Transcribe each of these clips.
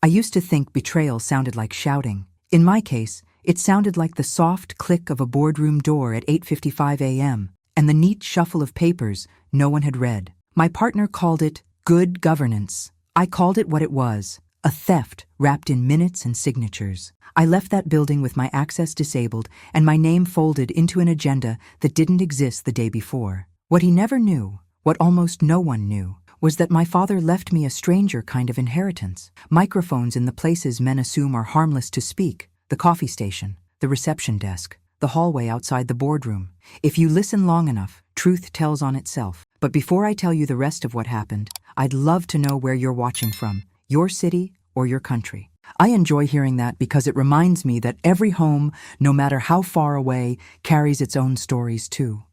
I used to think betrayal sounded like shouting. In my case, it sounded like the soft click of a boardroom door at 8:55 a.m. and the neat shuffle of papers no one had read. My partner called it good governance. I called it what it was, a theft wrapped in minutes and signatures. I left that building with my access disabled and my name folded into an agenda that didn't exist the day before. What he never knew, what almost no one knew, was that my father left me a stranger kind of inheritance. Microphones in the places men assume are harmless to speak, the coffee station, the reception desk, the hallway outside the boardroom. If you listen long enough, truth tells on itself. But before I tell you the rest of what happened, I'd love to know where you're watching from, your city or your country. I enjoy hearing that because it reminds me that every home, no matter how far away, carries its own stories too.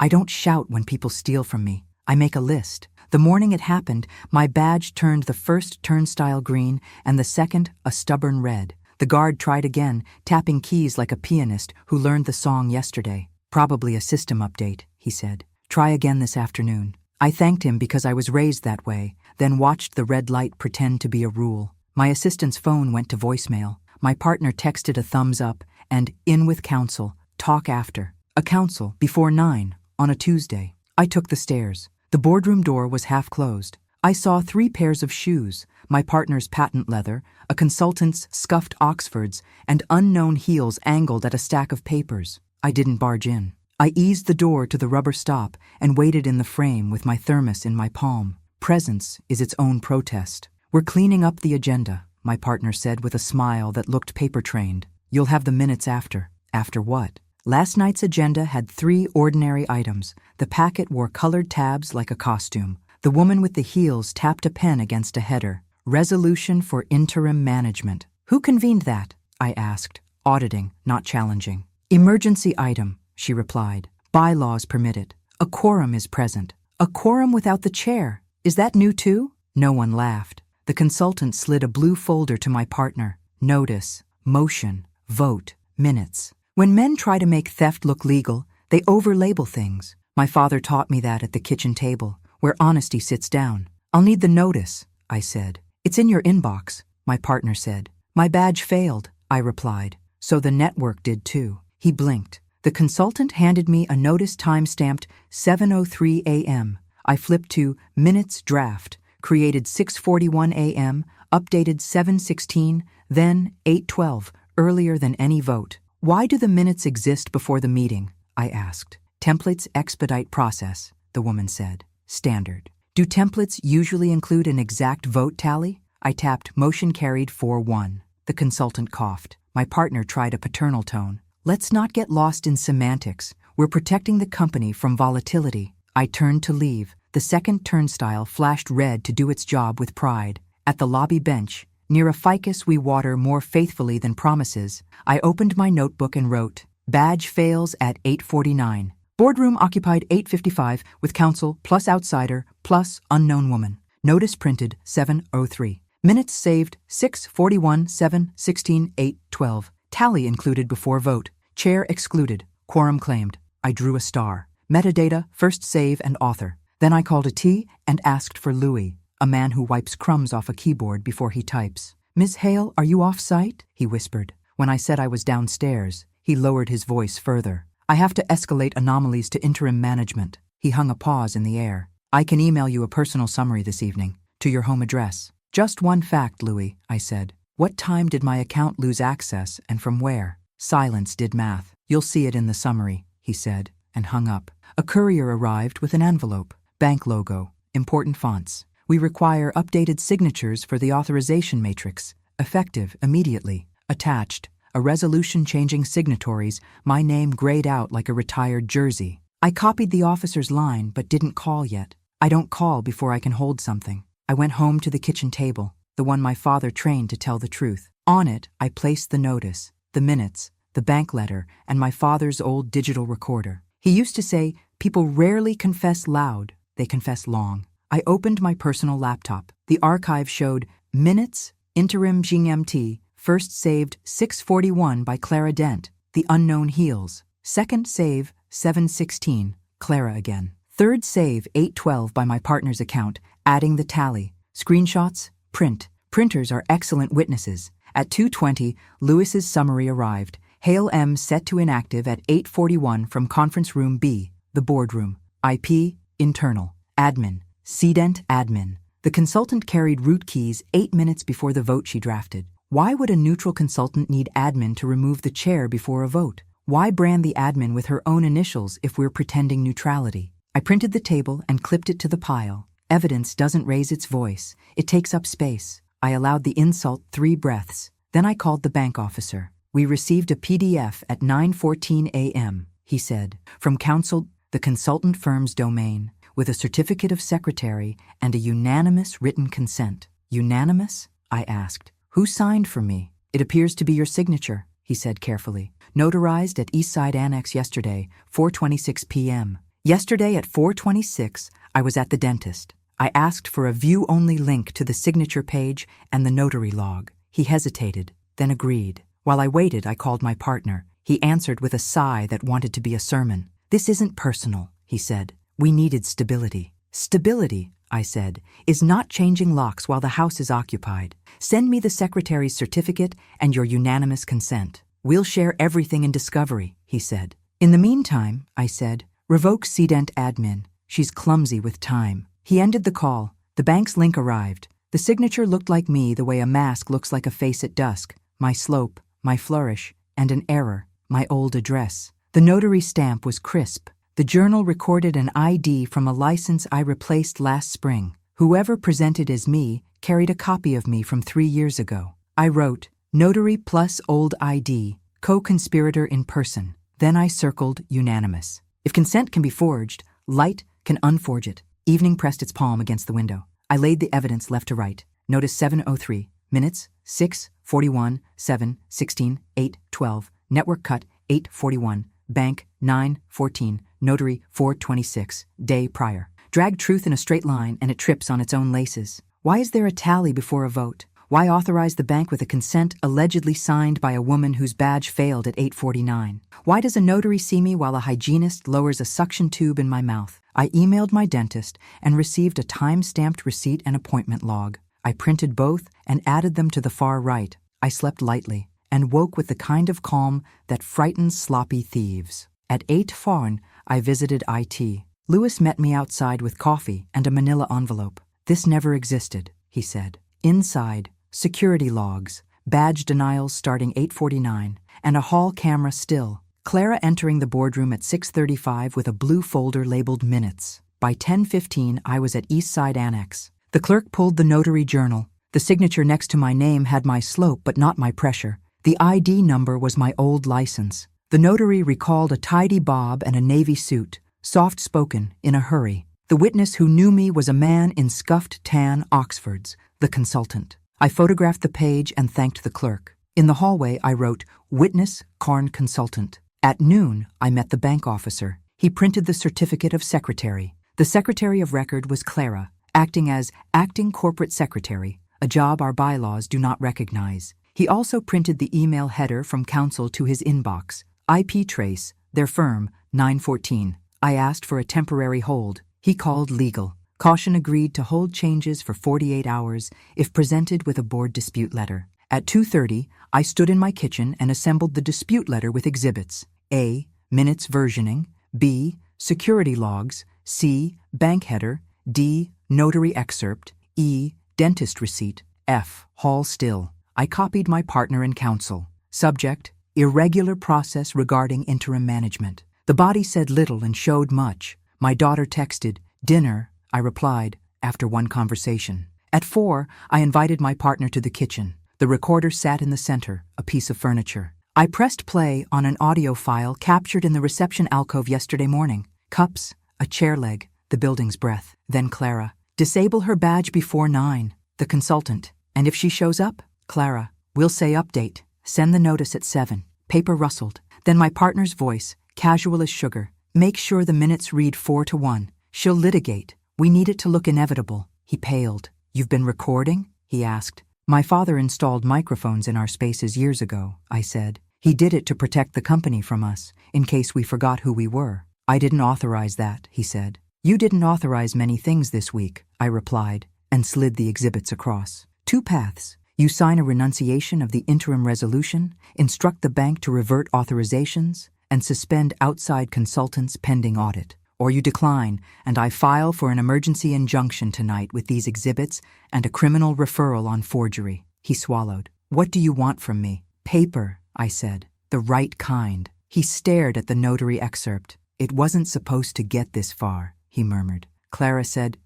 I don't shout when people steal from me. I make a list. The morning it happened, my badge turned the first turnstile green and the second a stubborn red. The guard tried again, tapping keys like a pianist who learned the song yesterday. Probably a system update, he said. Try again this afternoon. I thanked him because I was raised that way, then watched the red light pretend to be a rule. My assistant's phone went to voicemail. My partner texted a thumbs up and in with counsel, talk after. A counsel before 9 on a Tuesday. I took the stairs. The boardroom door was half closed. I saw 3 pairs of shoes, my partner's patent leather, a consultant's scuffed Oxfords, and unknown heels angled at a stack of papers. I didn't barge in. I eased the door to the rubber stop and waited in the frame with my thermos in my palm. Presence is its own protest. We're cleaning up the agenda, my partner said with a smile that looked paper-trained. You'll have the minutes after. After what? Last night's agenda had 3 ordinary items. The packet wore colored tabs like a costume. The woman with the heels tapped a pen against a header. Resolution for interim management. Who convened that? I asked, auditing, not challenging. Emergency item, she replied. Bylaws permit it. A quorum is present. A quorum without the chair. Is that new too? No one laughed. The consultant slid a blue folder to my partner. Notice, motion, vote, minutes. When men try to make theft look legal, they overlabel things. My father taught me that at the kitchen table, where honesty sits down. I'll need the notice, I said. It's in your inbox, my partner said. My badge failed, I replied. So the network did too. He blinked. The consultant handed me a notice time-stamped 7:03 a.m. I flipped to Minutes Draft, created 6:41 a.m., updated 7:16, then 8:12, earlier than any vote. Why do the minutes exist before the meeting? I asked. Templates expedite process, the woman said. Standard. Do templates usually include an exact vote tally? I tapped motion carried 4-1. The consultant coughed. My partner tried a paternal tone. Let's not get lost in semantics. We're protecting the company from volatility. I turned to leave. The second turnstile flashed red to do its job with pride. At the lobby bench, near a ficus we water more faithfully than promises, I opened my notebook and wrote, badge fails at 8:49. Boardroom occupied 8:55 with counsel plus outsider plus unknown woman. Notice printed 7:03. Minutes saved 6:41, 7:16, 8:12. Tally included before vote. Chair excluded. Quorum claimed. I drew a star. Metadata, first save and author. Then I called a T and asked for Louis, a man who wipes crumbs off a keyboard before he types. Miss Hale, are you off-site? He whispered. When I said I was downstairs, he lowered his voice further. I have to escalate anomalies to interim management. He hung a pause in the air. I can email you a personal summary this evening, to your home address. Just one fact, Louis, I said. What time did my account lose access and from where? Silence did math. You'll see it in the summary, he said, and hung up. A courier arrived with an envelope. Bank logo. Important fonts. We require updated signatures for the authorization matrix. Effective immediately. Attached. A resolution changing signatories, my name grayed out like a retired jersey. I copied the officer's line but didn't call yet. I don't call before I can hold something. I went home to the kitchen table, the one my father trained to tell the truth. On it, I placed the notice, the minutes, the bank letter, and my father's old digital recorder. He used to say, people rarely confess loud, they confess long. I opened my personal laptop. The archive showed minutes, interim GMT, first saved 6:41 by Clara Dent, the unknown heels. Second save 7:16, Clara again. Third save 8:12 by my partner's account, adding the tally. Screenshots, print. Printers are excellent witnesses. At 2:20, Lewis's summary arrived. Hail M set to inactive at 8:41 from conference room B, the boardroom. IP, internal. Admin, Cdent admin. The consultant carried root keys 8 minutes before the vote she drafted. Why would a neutral consultant need admin to remove the chair before a vote? Why brand the admin with her own initials if we're pretending neutrality? I printed the table and clipped it to the pile. Evidence doesn't raise its voice. It takes up space. I allowed the insult 3 breaths. Then I called the bank officer. We received a PDF at 9:14 a.m., he said, from counsel, the consultant firm's domain, with a certificate of secretary and a unanimous written consent. Unanimous? I asked. Who signed for me? It appears to be your signature, he said carefully. Notarized at Eastside Annex yesterday, 4:26 p.m. Yesterday at 4:26, I was at the dentist. I asked for a view-only link to the signature page and the notary log. He hesitated, then agreed. While I waited, I called my partner. He answered with a sigh that wanted to be a sermon. This isn't personal, he said. We needed stability. Stability, I said, is not changing locks while the house is occupied. Send me the secretary's certificate and your unanimous consent. We'll share everything in discovery, he said. In the meantime, I said, revoke Cdent admin. She's clumsy with time. He ended the call. The bank's link arrived. The signature looked like me the way a mask looks like a face at dusk. My slope, my flourish, and an error, my old address. The notary stamp was crisp. The journal recorded an ID from a license I replaced last spring. Whoever presented as me carried a copy of me from 3 years ago. I wrote, notary plus old ID, co-conspirator in person. Then I circled unanimous. If consent can be forged, light can unforge it. Evening pressed its palm against the window. I laid the evidence left to right. Notice 7:03. Minutes 6:41, 7:16, 8:12. Network cut 8:41. Bank 9:14. Notary 4:26. Day prior. Drag truth in a straight line and it trips on its own laces. Why is there a tally before a vote? Why authorize the bank with a consent allegedly signed by a woman whose badge failed at 8:49? Why does a notary see me while a hygienist lowers a suction tube in my mouth? I emailed my dentist and received a time-stamped receipt and appointment log. I printed both and added them to the far right. I slept lightly and woke with the kind of calm that frightens sloppy thieves. At 8:00, I visited IT. Lewis met me outside with coffee and a manila envelope. This never existed, he said. Inside, security logs, badge denials starting 8:49, and a hall camera still. Clara entering the boardroom at 6:35 with a blue folder labeled minutes. By 10:15, I was at Eastside Annex. The clerk pulled the notary journal. The signature next to my name had my slope but not my pressure. The ID number was my old license. The notary recalled a tidy bob and a navy suit, soft-spoken, in a hurry. The witness who knew me was a man in scuffed tan Oxfords, the consultant. I photographed the page and thanked the clerk. In the hallway, I wrote, Witness, Karn Consultant. At noon, I met the bank officer. He printed the certificate of secretary. The secretary of record was Clara, acting as acting corporate secretary, a job our bylaws do not recognize. He also printed the email header from counsel to his inbox. IP Trace, their firm, 914. I asked for a temporary hold. He called legal. Caution agreed to hold changes for 48 hours if presented with a board dispute letter. At 2:30, I stood in my kitchen and assembled the dispute letter with exhibits. A. Minutes versioning. B. Security logs. C. Bank header. D. Notary excerpt. E. Dentist receipt. F. Hall still. I copied my partner and counsel. Subject: irregular process regarding interim management. The body said little and showed much. My daughter texted, dinner, I replied, after one conversation. At 4, I invited my partner to the kitchen. The recorder sat in the center, a piece of furniture. I pressed play on an audio file captured in the reception alcove yesterday morning. Cups, a chair leg, the building's breath. Then Clara. Disable her badge before 9. The consultant. And if she shows up? Clara. We'll say update. Send the notice at 7. Paper rustled. Then my partner's voice, casual as sugar. Make sure the minutes read 4-1. She'll litigate. We need it to look inevitable. He paled. You've been recording? He asked. My father installed microphones in our spaces years ago, I said. He did it to protect the company from us, in case we forgot who we were. I didn't authorize that, he said. You didn't authorize many things this week, I replied. and slid the exhibits across. 2 paths. You sign a renunciation of the interim resolution, instruct the bank to revert authorizations, and suspend outside consultants pending audit. Or you decline, and I file for an emergency injunction tonight with these exhibits and a criminal referral on forgery. He swallowed. What do you want from me? Paper, I said. The right kind. He stared at the notary excerpt. It wasn't supposed to get this far, he murmured. Clara said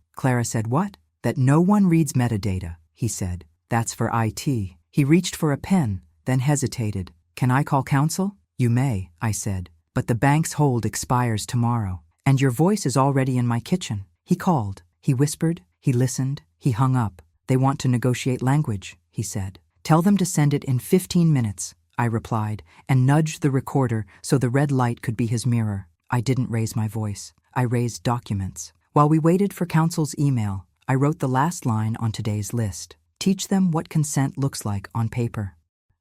what? That no one reads metadata, he said. That's for IT. He reached for a pen, then hesitated. Can I call counsel? You may, I said. But the bank's hold expires tomorrow. And your voice is already in my kitchen. He called. He whispered. He listened. He hung up. They want to negotiate language, he said. Tell them to send it in 15 minutes, I replied, and nudged the recorder so the red light could be his mirror. I didn't raise my voice. I raised documents. While we waited for counsel's email, I wrote the last line on today's list. Teach them what consent looks like on paper.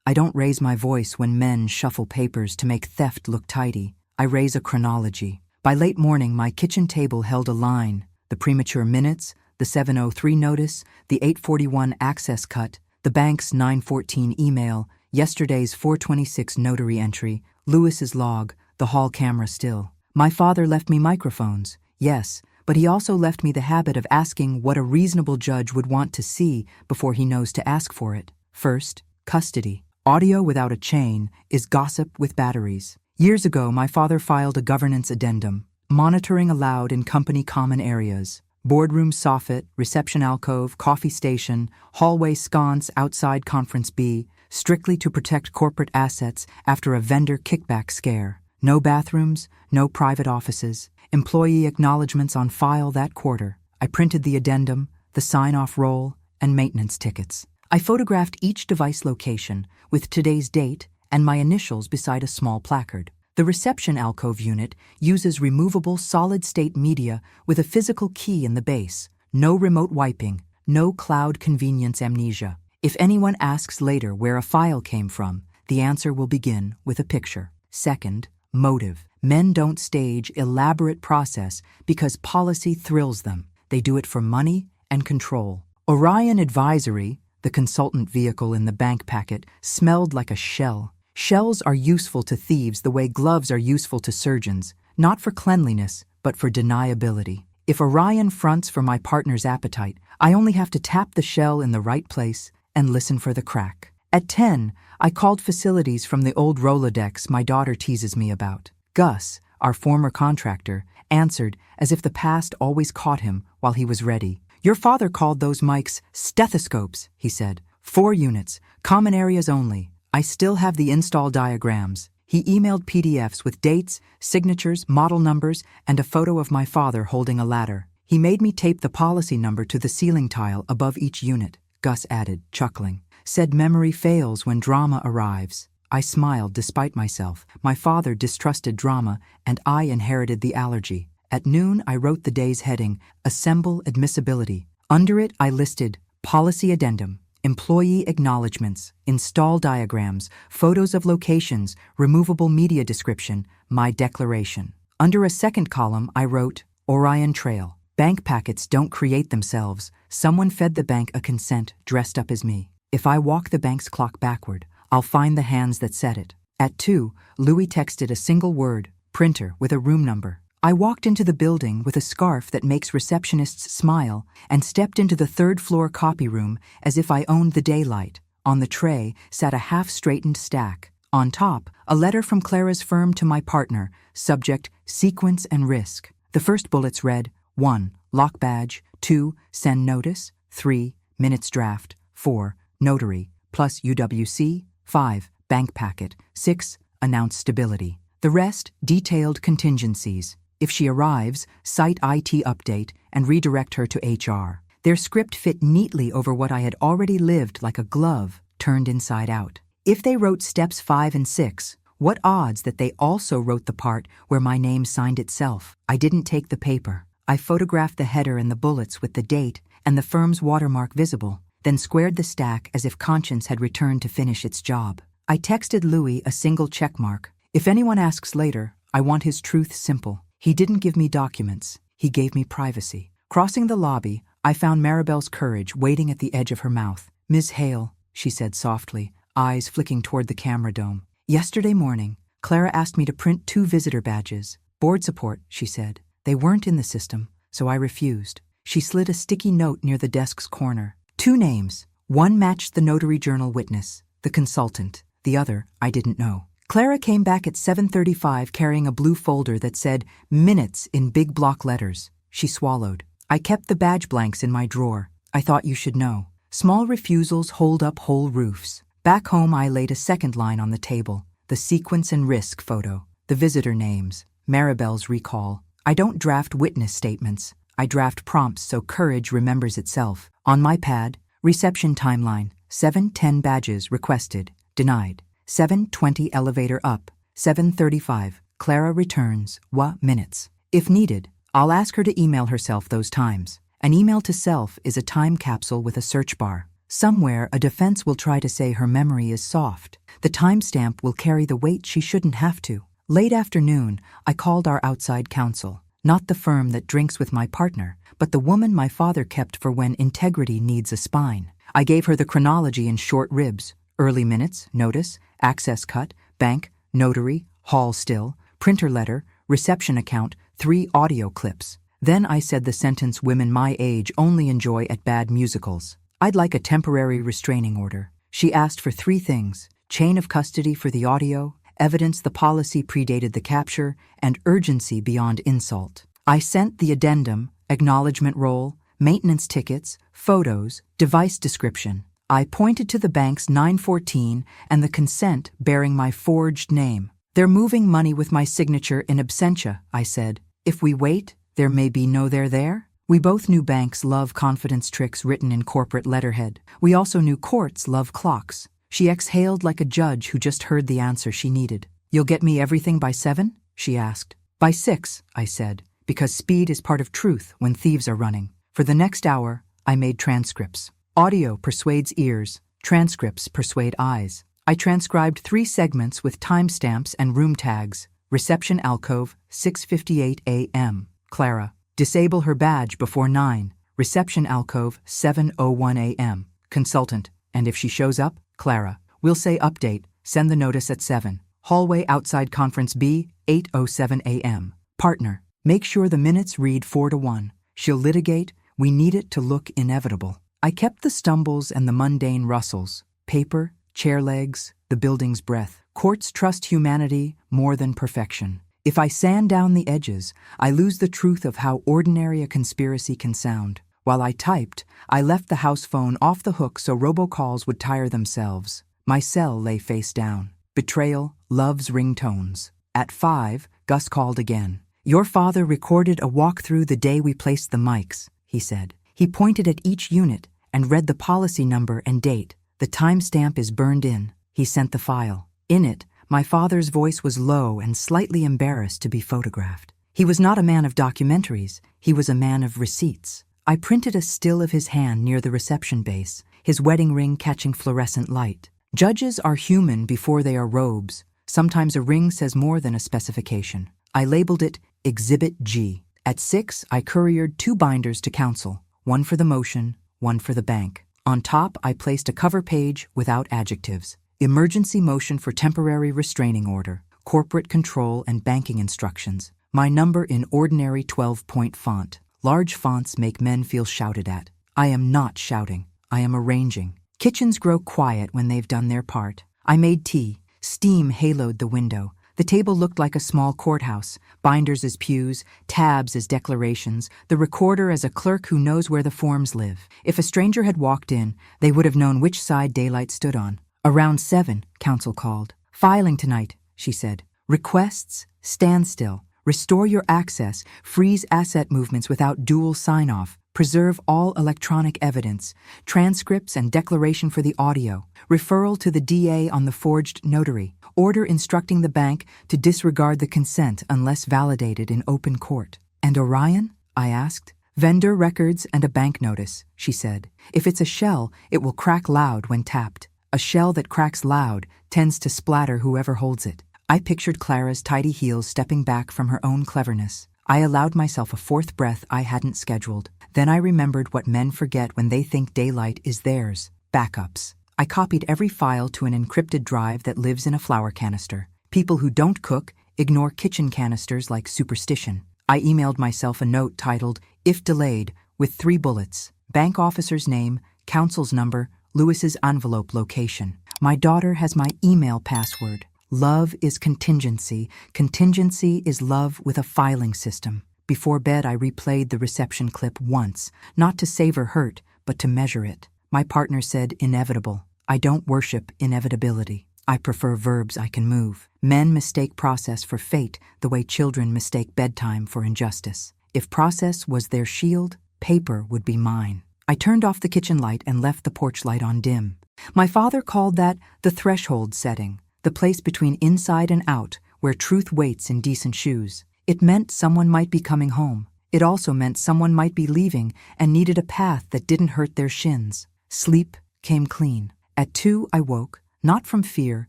I don't raise my voice when men shuffle papers to make theft look tidy. I raise a chronology. By late morning, my kitchen table held a line: the premature minutes, the 7:03 notice, the 8:41 access cut, the bank's 9:14 email, yesterday's 4:26 notary entry, Lewis's log, the hall camera still. My father left me microphones, yes, but he also left me the habit of asking what a reasonable judge would want to see before he knows to ask for it. First, custody. Audio without a chain is gossip with batteries. Years ago, my father filed a governance addendum, monitoring allowed in company common areas, boardroom soffit, reception alcove, coffee station, hallway sconce outside conference B, strictly to protect corporate assets after a vendor kickback scare. No bathrooms, no private offices, employee acknowledgments on file that quarter. I printed the addendum, the sign-off roll, and maintenance tickets. I photographed each device location with today's date and my initials beside a small placard. The reception alcove unit uses removable solid-state media with a physical key in the base. No remote wiping, no cloud convenience amnesia. If anyone asks later where a file came from, the answer will begin with a picture. Second, motive. Men don't stage elaborate process because policy thrills them. They do it for money and control. Orion Advisory, the consultant vehicle in the bank packet, smelled like a shell. Shells are useful to thieves the way gloves are useful to surgeons, not for cleanliness, but for deniability. If Orion fronts for my partner's appetite, I only have to tap the shell in the right place and listen for the crack. At 10, I called facilities from the old Rolodex my daughter teases me about. Gus, our former contractor, answered as if the past always caught him while he was ready. Your father called those mics stethoscopes, he said. 4 units, common areas only. I still have the install diagrams. He emailed PDFs with dates, signatures, model numbers, and a photo of my father holding a ladder. He made me tape the policy number to the ceiling tile above each unit, Gus added, chuckling. Said memory fails when drama arrives. I smiled despite myself. My father distrusted drama, and I inherited the allergy. At noon, I wrote the day's heading, Assemble Admissibility. Under it, I listed Policy Addendum, Employee Acknowledgements, Install Diagrams, Photos of Locations, Removable Media Description, My Declaration. Under a second column, I wrote Orion Trail. Bank packets don't create themselves. Someone fed the bank a consent dressed up as me. If I walk the bank's clock backward, I'll find the hands that set it. At 2, Louis texted a single word, printer, with a room number. I walked into the building with a scarf that makes receptionists smile and stepped into the 3rd floor copy room as if I owned the daylight. On the tray sat a half-straightened stack. On top, a letter from Clara's firm to my partner, subject Sequence and Risk. The first bullets read, 1. Lock badge, 2. Send notice, 3. Minutes draft, 4. Notary, plus UWC, 5. Bank packet, 6. Announce stability. The rest, detailed contingencies. If she arrives, cite IT update and redirect her to HR. Their script fit neatly over what I had already lived like a glove turned inside out. If they wrote steps 5 and 6, what odds that they also wrote the part where my name signed itself? I didn't take the paper. I photographed the header and the bullets with the date and the firm's watermark visible, then squared the stack as if conscience had returned to finish its job. I texted Louis a single checkmark. If anyone asks later, I want his truth simple. He didn't give me documents. He gave me privacy. Crossing the lobby, I found Maribel's courage waiting at the edge of her mouth. "Ms. Hale," she said softly, eyes flicking toward the camera dome. "Yesterday morning, Clara asked me to print 2 visitor badges. Board support," she said. "They weren't in the system, so I refused." She slid a sticky note near the desk's corner. 2 names. One matched the Notary Journal witness, the consultant. The other, I didn't know. Clara came back at 7:35 carrying a blue folder that said "Minutes" in big block letters. She swallowed. "I kept the badge blanks in my drawer. I thought you should know. Small refusals hold up whole roofs." Back home, I laid a second line on the table. The sequence and risk photo. The visitor names. Maribel's recall. I don't draft witness statements. I draft prompts so courage remembers itself. On my pad, reception timeline. 7:10 badges requested. Denied. 7:20 elevator up. 7:35. Clara returns. Minutes. If needed, I'll ask her to email herself those times. An email to self is a time capsule with a search bar. Somewhere, a defense will try to say her memory is soft. The timestamp will carry the weight she shouldn't have to. Late afternoon, I called our outside counsel. Not the firm that drinks with my partner, but the woman my father kept for when integrity needs a spine. I gave her the chronology in short ribs. Early minutes, notice, access cut, bank, notary, hall still, printer letter, reception account, 3 audio clips. Then I said the sentence women my age only enjoy at bad musicals. I'd like a temporary restraining order. She asked for 3 things: chain of custody for the audio, evidence the policy predated the capture, and urgency beyond insult. I sent the addendum, acknowledgement roll, maintenance tickets, photos, device description. I pointed to the bank's 914 and the consent bearing my forged name. "They're moving money with my signature in absentia," I said. "If we wait, there may be no they're there." We both knew banks love confidence tricks written in corporate letterhead. We also knew courts love clocks. She exhaled like a judge who just heard the answer she needed. "You'll get me everything by 7?" she asked. "By 6, I said, because speed is part of truth when thieves are running. For the next hour, I made transcripts. Audio persuades ears, transcripts persuade eyes. I transcribed 3 segments with timestamps and room tags. Reception alcove, 6:58 a.m. Clara. Disable her badge before 9. Reception alcove, 7:01 a.m. Consultant. And if she shows up, Clara. We'll say update, send the notice at 7. Hallway outside conference B, 8:07 a.m. Partner. Make sure the minutes read 4-1. She'll litigate. We need it to look inevitable. I kept the stumbles and the mundane rustles. Paper, chair legs, the building's breath. Courts trust humanity more than perfection. If I sand down the edges, I lose the truth of how ordinary a conspiracy can sound. While I typed, I left the house phone off the hook so robocalls would tire themselves. My cell lay face down. Betrayal, love's ringtones. At 5, Gus called again. "Your father recorded a walkthrough the day we placed the mics," he said. He pointed at each unit and read the policy number and date. "The timestamp is burned in." He sent the file. In it, my father's voice was low and slightly embarrassed to be photographed. He was not a man of documentaries. He was a man of receipts. I printed a still of his hand near the reception base, his wedding ring catching fluorescent light. Judges are human before they are robes. Sometimes a ring says more than a specification. I labeled it Exhibit G. At 6, I couriered 2 binders to counsel, one for the motion, one for the bank. On top, I placed a cover page without adjectives. Emergency motion for temporary restraining order, corporate control and banking instructions. My number in ordinary 12-point font. Large fonts make men feel shouted at. I am not shouting. I am arranging. Kitchens grow quiet when they've done their part. I made tea. Steam haloed the window. The table looked like a small courthouse, binders as pews, tabs as declarations, the recorder as a clerk who knows where the forms live. If a stranger had walked in, they would have known which side daylight stood on. Around 7, counsel called. "Filing tonight," she said. "Requests, standstill. Restore your access, freeze asset movements without dual sign-off, preserve all electronic evidence, transcripts and declaration for the audio, referral to the DA on the forged notary, order instructing the bank to disregard the consent unless validated in open court." "And Orion?" I asked. "Vendor records and a bank notice," she said. "If it's a shell, it will crack loud when tapped. A shell that cracks loud tends to splatter whoever holds it." I pictured Clara's tidy heels stepping back from her own cleverness. I allowed myself a fourth breath I hadn't scheduled. Then I remembered what men forget when they think daylight is theirs: backups. I copied every file to an encrypted drive that lives in a flour canister. People who don't cook ignore kitchen canisters like superstition. I emailed myself a note titled, "If delayed," with 3 bullets: bank officer's name, counsel's number, Lewis's envelope location. My daughter has my email password. Love is contingency. Contingency is love with a filing system. Before bed, I replayed the reception clip once, not to savor hurt, but to measure it. My partner said inevitable. I don't worship inevitability. I prefer verbs I can move. Men mistake process for fate the way children mistake bedtime for injustice. If process was their shield, paper would be mine. I turned off the kitchen light and left the porch light on dim. My father called that the threshold setting, the place between inside and out, where truth waits in decent shoes. It meant someone might be coming home. It also meant someone might be leaving and needed a path that didn't hurt their shins. Sleep came clean. At 2, I woke, not from fear,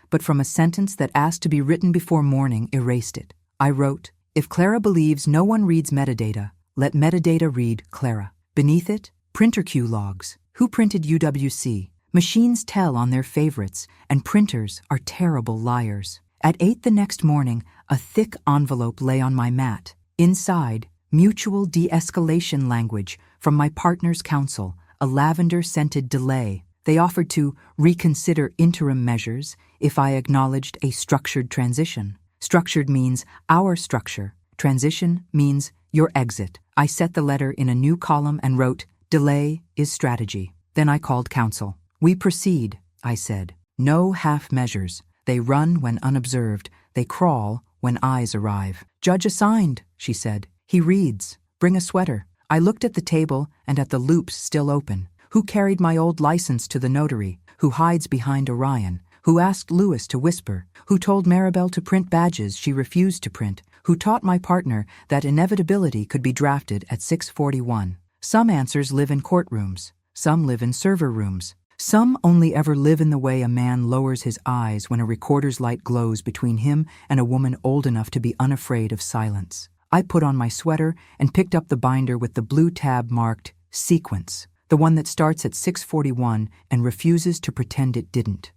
but from a sentence that asked to be written before morning erased it. I wrote, "If Clara believes no one reads metadata, let metadata read Clara." Beneath it, printer queue logs. Who printed UWC? Machines tell on their favorites, and printers are terrible liars. At 8 the next morning, a thick envelope lay on my mat. Inside, mutual de-escalation language from my partner's counsel, a lavender-scented delay. They offered to reconsider interim measures if I acknowledged a structured transition. Structured means our structure. Transition means your exit. I set the letter in a new column and wrote, "Delay is strategy." Then I called counsel. "We proceed," I said. "No half measures. They run when unobserved. They crawl when eyes arrive." "Judge assigned," she said. "He reads. Bring a sweater." I looked at the table and at the loops still open. Who carried my old license to the notary? Who hides behind Orion? Who asked Lewis to whisper? Who told Maribel to print badges she refused to print? Who taught my partner that inevitability could be drafted at 6:41? Some answers live in courtrooms. Some live in server rooms. Some only ever live in the way a man lowers his eyes when a recorder's light glows between him and a woman old enough to be unafraid of silence. I put on my sweater and picked up the binder with the blue tab marked Sequence, the one that starts at 6:41 and refuses to pretend it didn't.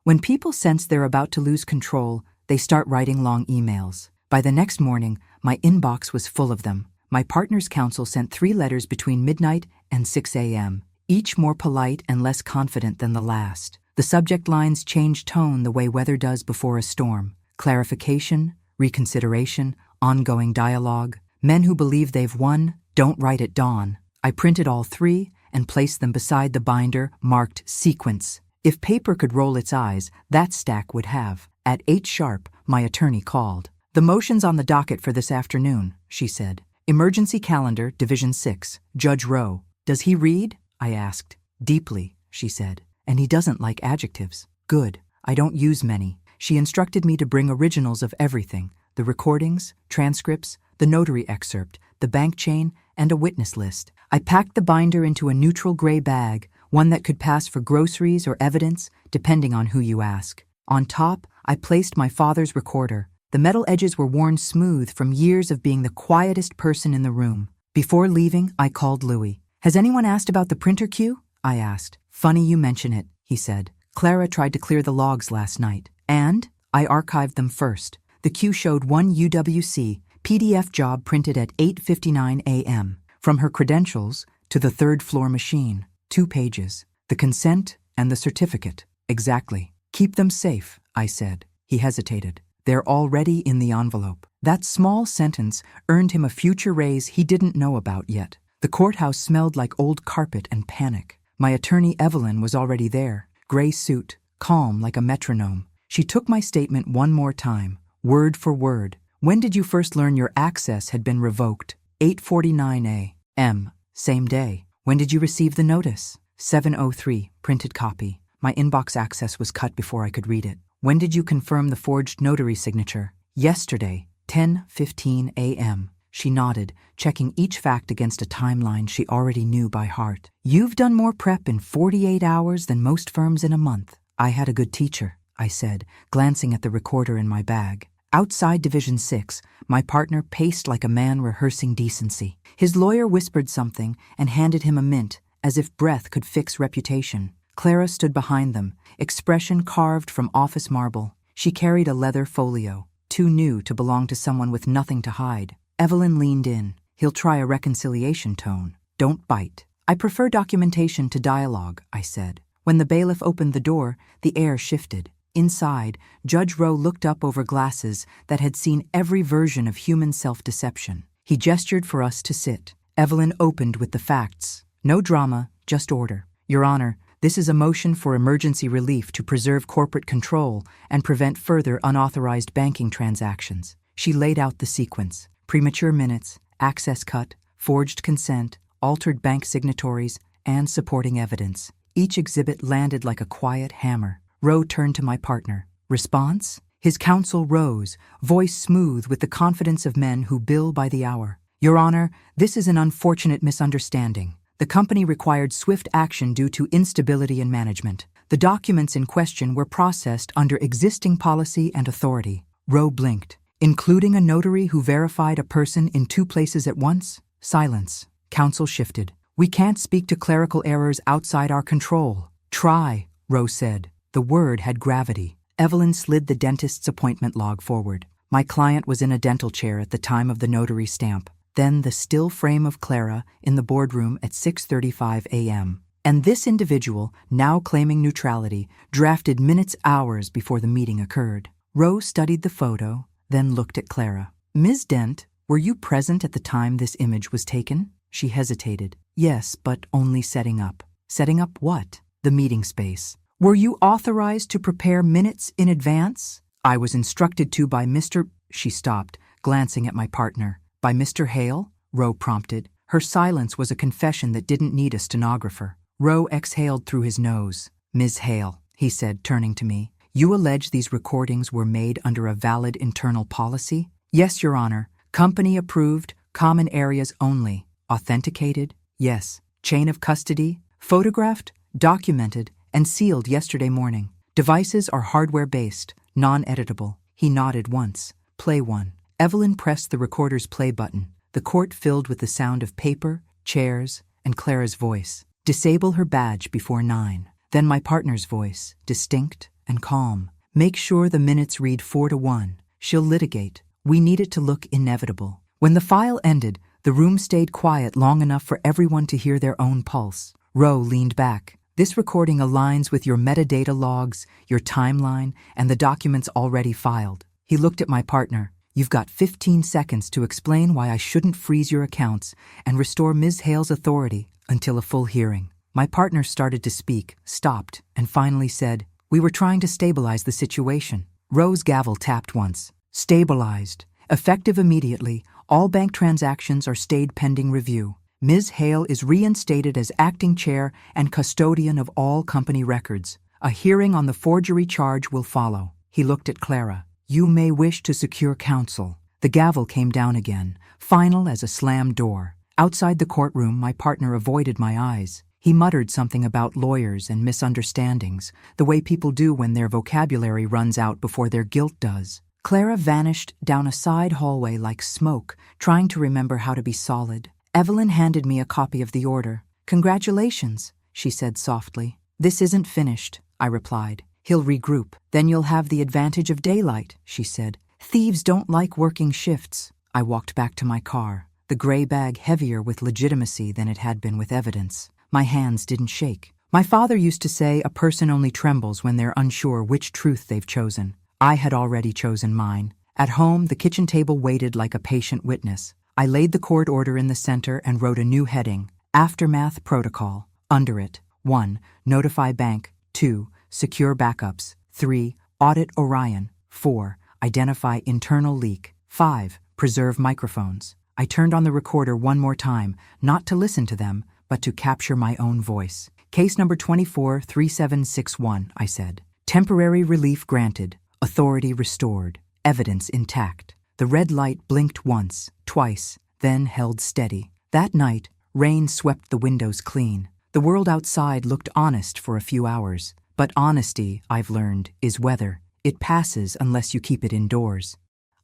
When people sense they're about to lose control, they start writing long emails. By the next morning, my inbox was full of them. My partner's counsel sent 3 letters between midnight and 6 a.m., each more polite and less confident than the last. The subject lines changed tone the way weather does before a storm. Clarification, reconsideration, ongoing dialogue. Men who believe they've won don't write at dawn. I printed all 3 and placed them beside the binder marked Sequence. If paper could roll its eyes, that stack would have. At 8 sharp, my attorney called. "The motion's on the docket for this afternoon," she said. "Emergency calendar, Division 6, Judge Rowe. Does he read?" I asked. "Deeply," she said. "And he doesn't like adjectives." "Good. I don't use many." She instructed me to bring originals of everything: the recordings, transcripts, the notary excerpt, the bank chain, and a witness list. I packed the binder into a neutral gray bag, one that could pass for groceries or evidence, depending on who you ask. On top, I placed my father's recorder. The metal edges were worn smooth from years of being the quietest person in the room. Before leaving, I called Louis. "Has anyone asked about the printer queue?" I asked. "Funny you mention it," he said. "Clara tried to clear the logs last night. And I archived them first. The queue showed one UWC PDF job printed at 8:59 a.m. From her credentials to the 3rd floor machine. 2 pages. The consent and the certificate. Exactly. "Keep them safe," I said. He hesitated. "They're already in the envelope." That small sentence earned him a future raise he didn't know about yet. The courthouse smelled like old carpet and panic. My attorney Evelyn was already there, gray suit, calm like a metronome. She took my statement one more time, word for word. "When did you first learn your access had been revoked?" 8:49 a.m. Same day. "When did you receive the notice?" 7:03, printed copy. My inbox access was cut before I could read it. "When did you confirm the forged notary signature?" "Yesterday, 10:15 a.m. She nodded, checking each fact against a timeline she already knew by heart. "You've done more prep in 48 hours than most firms in a month." "I had a good teacher," I said, glancing at the recorder in my bag. Outside Division 6, my partner paced like a man rehearsing decency. His lawyer whispered something and handed him a mint, as if breath could fix reputation. Clara stood behind them, expression carved from office marble. She carried a leather folio, too new to belong to someone with nothing to hide. Evelyn leaned in. He'll try a reconciliation tone. Don't bite. I prefer documentation to dialogue, I said. When the bailiff opened the door, the air shifted. Inside, Judge Rowe looked up over glasses that had seen every version of human self-deception. He gestured for us to sit. Evelyn opened with the facts. No drama, just order. Your Honor, this is a motion for emergency relief to preserve corporate control and prevent further unauthorized banking transactions. She laid out the sequence. Premature minutes, access cut, forged consent, altered bank signatories, and supporting evidence. Each exhibit landed like a quiet hammer. Rowe turned to my partner. Response? His counsel rose, voice smooth with the confidence of men who bill by the hour. Your Honor, this is an unfortunate misunderstanding. The company required swift action due to instability in management. The documents in question were processed under existing policy and authority. Rowe blinked. Including a notary who verified a person in 2 places at once? Silence. Counsel shifted. We can't speak to clerical errors outside our control. Try, Rowe said. The word had gravity. Evelyn slid the dentist's appointment log forward. My client was in a dental chair at the time of the notary stamp. Then the still frame of Clara in the boardroom at 6:35 a.m. And this individual, now claiming neutrality, drafted minutes hours before the meeting occurred. Rowe studied the photo, then looked at Clara. Ms. Dent, were you present at the time this image was taken? She hesitated. Yes, but only setting up. Setting up what? The meeting space. Were you authorized to prepare minutes in advance? I was instructed to by Mr. She stopped, glancing at my partner. By Mr. Hale? Rowe prompted. Her silence was a confession that didn't need a stenographer. Rowe exhaled through his nose. Ms. Hale, he said, turning to me. You allege these recordings were made under a valid internal policy? Yes, Your Honor. Company approved, common areas only. Authenticated? Yes. Chain of custody? Photographed, documented, and sealed yesterday morning. Devices are hardware-based, non-editable. He nodded once. Play one. Evelyn pressed the recorder's play button. The court filled with the sound of paper, chairs, and Clara's voice. Disable her badge before 9. Then my partner's voice, distinct and calm. Make sure the minutes read 4-1. She'll litigate. We need it to look inevitable. When the file ended, the room stayed quiet long enough for everyone to hear their own pulse. Rowe leaned back. This recording aligns with your metadata logs, your timeline, and the documents already filed. He looked at my partner. You've got 15 seconds to explain why I shouldn't freeze your accounts and restore Ms. Hale's authority until a full hearing. My partner started to speak, stopped, and finally said, We were trying to stabilize the situation. Rowe's gavel tapped once. Stabilized. Effective immediately, all bank transactions are stayed pending review. Ms. Hale is reinstated as acting chair and custodian of all company records. A hearing on the forgery charge will follow. He looked at Clara. You may wish to secure counsel. The gavel came down again, final as a slammed door. Outside the courtroom, my partner avoided my eyes. He muttered something about lawyers and misunderstandings, the way people do when their vocabulary runs out before their guilt does. Clara vanished down a side hallway like smoke, trying to remember how to be solid. Evelyn handed me a copy of the order. Congratulations, she said softly. This isn't finished, I replied. He'll regroup. Then you'll have the advantage of daylight, she said. Thieves don't like working shifts. I walked back to my car, the gray bag heavier with legitimacy than it had been with evidence. My hands didn't shake. My father used to say a person only trembles when they're unsure which truth they've chosen. I had already chosen mine. At home, the kitchen table waited like a patient witness. I laid the court order in the center and wrote a new heading, Aftermath Protocol. Under it, 1. Notify bank. 2. Secure backups. 3. Audit Orion. 4. Identify internal leak. 5. Preserve microphones. I turned on the recorder one more time, not to listen to them, but to capture my own voice. Case number 243761, I said. Temporary relief granted. Authority restored. Evidence intact. The red light blinked once, twice, then held steady. That night, rain swept the windows clean. The world outside looked honest for a few hours. But honesty, I've learned, is weather. It passes unless you keep it indoors.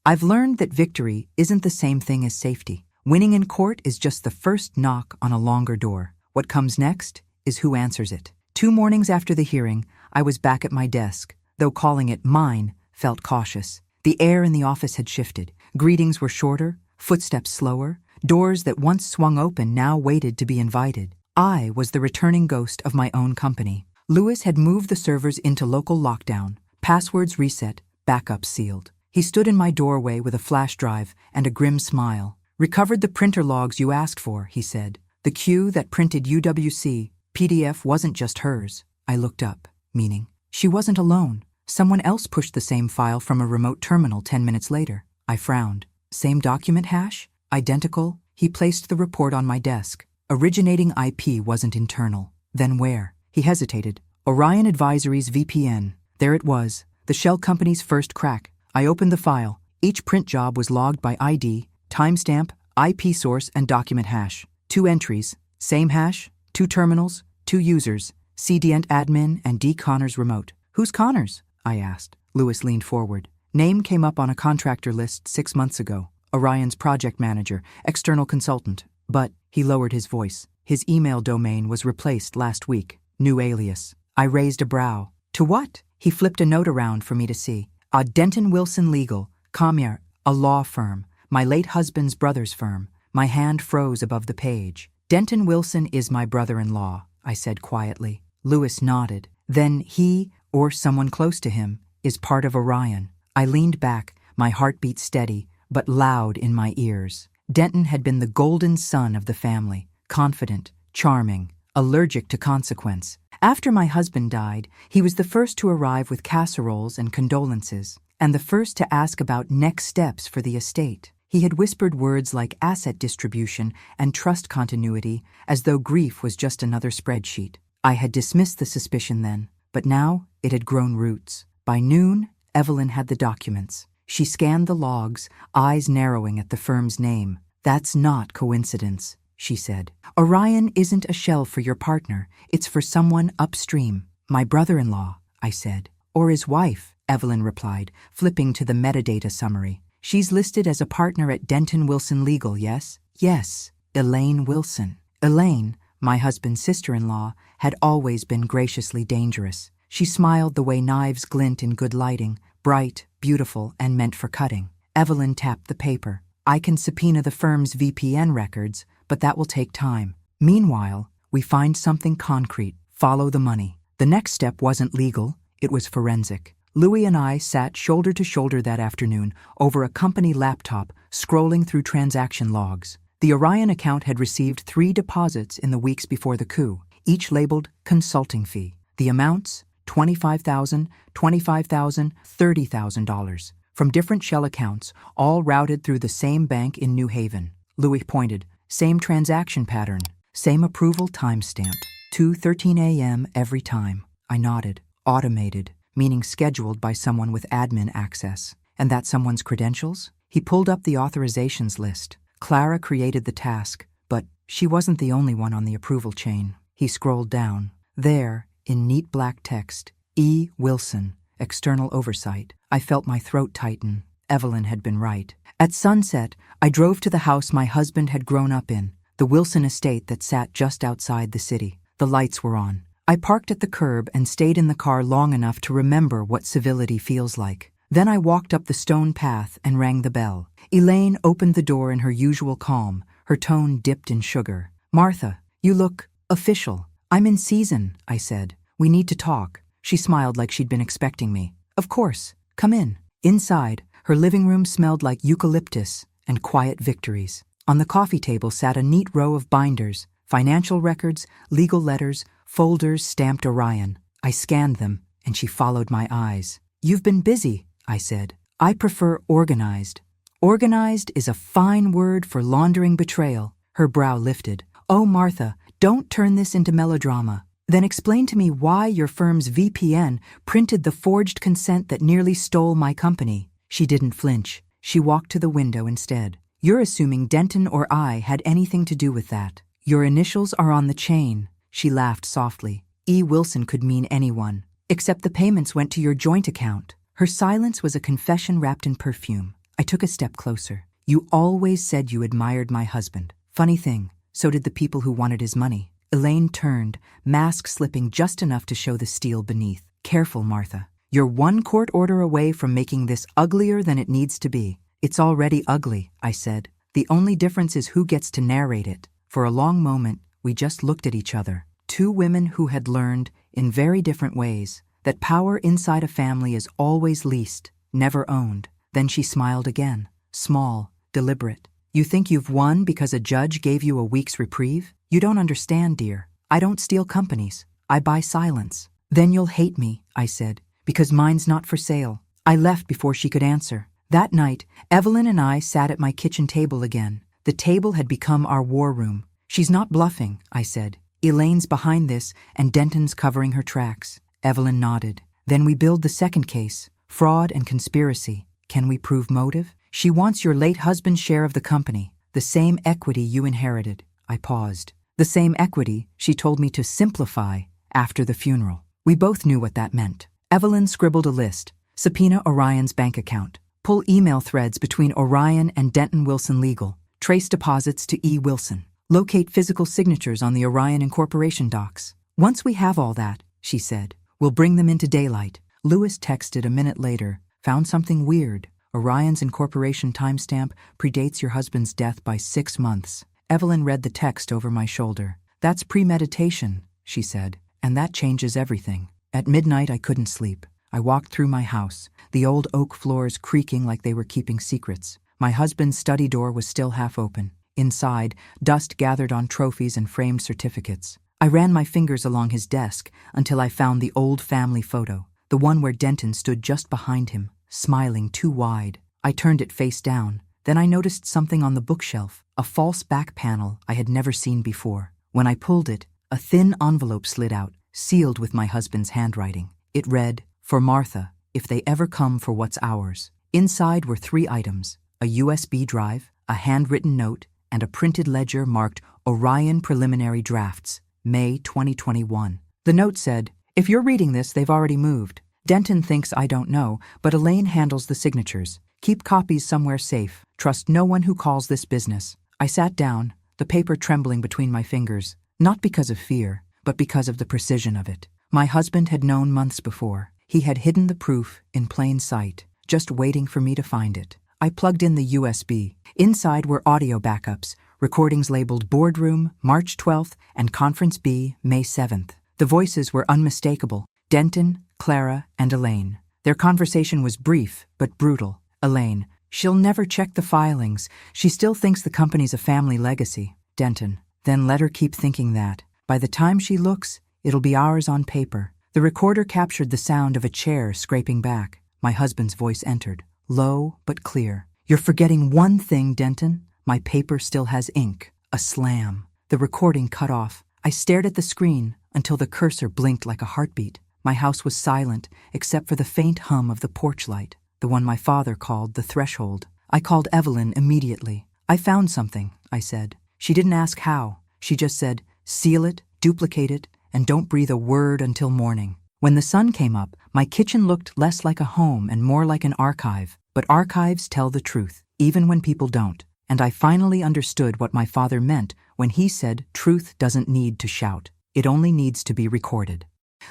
I've learned that victory isn't the same thing as safety. Winning in court is just the first knock on a longer door. What comes next is who answers it. 2 mornings after the hearing, I was back at my desk, though calling it mine felt cautious. The air in the office had shifted. Greetings were shorter, footsteps slower. Doors that once swung open now waited to be invited. I was the returning ghost of my own company. Lewis had moved the servers into local lockdown, passwords reset, backups sealed. He stood in my doorway with a flash drive and a grim smile. "Recovered the printer logs you asked for," he said. "The queue that printed UWC PDF wasn't just hers." I looked up, meaning she wasn't alone. Someone else pushed the same file from a remote terminal 10 minutes later. I frowned. Same document hash? Identical? He placed the report on my desk. Originating IP wasn't internal. Then where? He hesitated. Orion Advisory's VPN. There it was, the shell company's first crack. I opened the file. Each print job was logged by ID, timestamp, IP source, and document hash. 2 entries, same hash, 2 terminals, 2 users, CDent admin and D. Connors remote. "Who's Connors?" I asked. Lewis leaned forward. Name came up on a contractor list 6 months ago. Orion's project manager, external consultant. But, he lowered his voice, his email domain was replaced last week. New alias. I raised a brow. "To what?" He flipped a note around for me to see. Denton Wilson Legal, Commier, a law firm, my late husband's brother's firm." My hand froze above the page. "Denton Wilson is my brother-in-law," I said quietly. Lewis nodded. "Then he, or someone close to him, is part of Orion." I leaned back, my heartbeat steady, but loud in my ears. Denton had been the golden son of the family, confident, charming, allergic to consequence. After my husband died, he was the first to arrive with casseroles and condolences, and the first to ask about next steps for the estate. He had whispered words like asset distribution and trust continuity, as though grief was just another spreadsheet. I had dismissed the suspicion then, but now it had grown roots. By noon, Evelyn had the documents. She scanned the logs, eyes narrowing at the firm's name. "That's not coincidence," she said. "Orion isn't a shell for your partner. It's for someone upstream." "My brother-in-law," I said. "Or his wife," Evelyn replied, flipping to the metadata summary. "She's listed as a partner at Denton Wilson Legal, yes?" "Yes, Elaine Wilson." Elaine, my husband's sister-in-law, had always been graciously dangerous. She smiled the way knives glint in good lighting, bright, beautiful, and meant for cutting. Evelyn tapped the paper. "I can subpoena the firm's VPN records, but that will take time. Meanwhile, we find something concrete. Follow the money." The next step wasn't legal, it was forensic. Louis and I sat shoulder to shoulder that afternoon over a company laptop, scrolling through transaction logs. The Orion account had received 3 deposits in the weeks before the coup, each labeled consulting fee. The amounts, $25,000, $25,000, $30,000, from different shell accounts, all routed through the same bank in New Haven. Louis pointed. "Same transaction pattern, same approval timestamp, 2:13 a.m. every time." I nodded. "Automated, meaning scheduled by someone with admin access. And that someone's credentials?" He pulled up the authorizations list. Clara created the task, but she wasn't the only one on the approval chain. He scrolled down. There, in neat black text, E. Wilson, external oversight. I felt my throat tighten. Evelyn had been right. At sunset, I drove to the house my husband had grown up in, the Wilson estate that sat just outside the city. The lights were on. I parked at the curb and stayed in the car long enough to remember what civility feels like. Then I walked up the stone path and rang the bell. Elaine opened the door in her usual calm, her tone dipped in sugar. "Martha, you look official." "I'm in season," I said. "We need to talk." She smiled like she'd been expecting me. "Of course. Come in." Inside, her living room smelled like eucalyptus and quiet victories. On the coffee table sat a neat row of binders, financial records, legal letters, folders stamped Orion. I scanned them, and she followed my eyes. "You've been busy," I said. "I prefer organized." "Organized is a fine word for laundering betrayal." Her brow lifted. "Oh, Martha, don't turn this into melodrama. Then explain to me why your firm's VPN printed the forged consent that nearly stole my company." She didn't flinch. She walked to the window instead. "You're assuming Denton or I had anything to do with that. Your initials are on the chain." She laughed softly. "E. Wilson could mean anyone. Except the payments went to your joint account." Her silence was a confession wrapped in perfume. I took a step closer. You always said you admired my husband. Funny thing, so did the people who wanted his money. Elaine turned, mask slipping just enough to show the steel beneath. Careful, Martha. You're one court order away from making this uglier than it needs to be. It's already ugly, I said. The only difference is who gets to narrate it. For a long moment, we just looked at each other. Two women who had learned, in very different ways, that power inside a family is always leased, never owned. Then she smiled again, small, deliberate. You think you've won because a judge gave you a week's reprieve? You don't understand, dear. I don't steal companies. I buy silence. Then you'll hate me, I said, because mine's not for sale. I left before she could answer. That night, Evelyn and I sat at my kitchen table again. The table had become our war room. She's not bluffing, I said. Elaine's behind this, and Denton's covering her tracks. Evelyn nodded. Then we build the second case, fraud and conspiracy. Can we prove motive? She wants your late husband's share of the company, the same equity you inherited. I paused. The same equity she told me to simplify after the funeral. We both knew what that meant. Evelyn scribbled a list. Subpoena Orion's bank account. Pull email threads between Orion and Denton Wilson Legal. Trace deposits to E. Wilson. Locate physical signatures on the Orion Incorporation docs. Once we have all that, she said, we'll bring them into daylight. Lewis texted a minute later. Found something weird. Orion's Incorporation timestamp predates your husband's death by 6 months. Evelyn read the text over my shoulder. That's premeditation, she said, and that changes everything. At midnight, I couldn't sleep. I walked through my house, the old oak floors creaking like they were keeping secrets. My husband's study door was still half open. Inside, dust gathered on trophies and framed certificates. I ran my fingers along his desk until I found the old family photo, the one where Denton stood just behind him, smiling too wide. I turned it face down. Then I noticed something on the bookshelf, a false back panel I had never seen before. When I pulled it, a thin envelope slid out, sealed with my husband's handwriting. It read, "For Martha, if they ever come for what's ours." Inside were 3 items, a USB drive, a handwritten note, and a printed ledger marked Orion Preliminary Drafts, May 2021. The note said, "If you're reading this, they've already moved. Denton thinks I don't know, but Elaine handles the signatures. Keep copies somewhere safe. Trust no one who calls this business." I sat down, the paper trembling between my fingers, not because of fear, but because of the precision of it. My husband had known months before. He had hidden the proof in plain sight, just waiting for me to find it. I plugged in the USB. Inside were audio backups, recordings labeled Boardroom, March 12th, and Conference B, May 7th. The voices were unmistakable. Denton, Clara, and Elaine. Their conversation was brief, but brutal. Elaine, "She'll never check the filings. She still thinks the company's a family legacy." Denton, "Then let her keep thinking that. By the time she looks, it'll be ours on paper." The recorder captured the sound of a chair scraping back. My husband's voice entered, low but clear. "You're forgetting one thing, Denton. My paper still has ink." A slam. The recording cut off. I stared at the screen until the cursor blinked like a heartbeat. My house was silent, except for the faint hum of the porch light, the one my father called the threshold. I called Evelyn immediately. "I found something," I said. She didn't ask how. She just said, "Seal it, duplicate it, and don't breathe a word until morning." When the sun came up, my kitchen looked less like a home and more like an archive. But archives tell the truth, even when people don't. And I finally understood what my father meant when he said truth doesn't need to shout. It only needs to be recorded.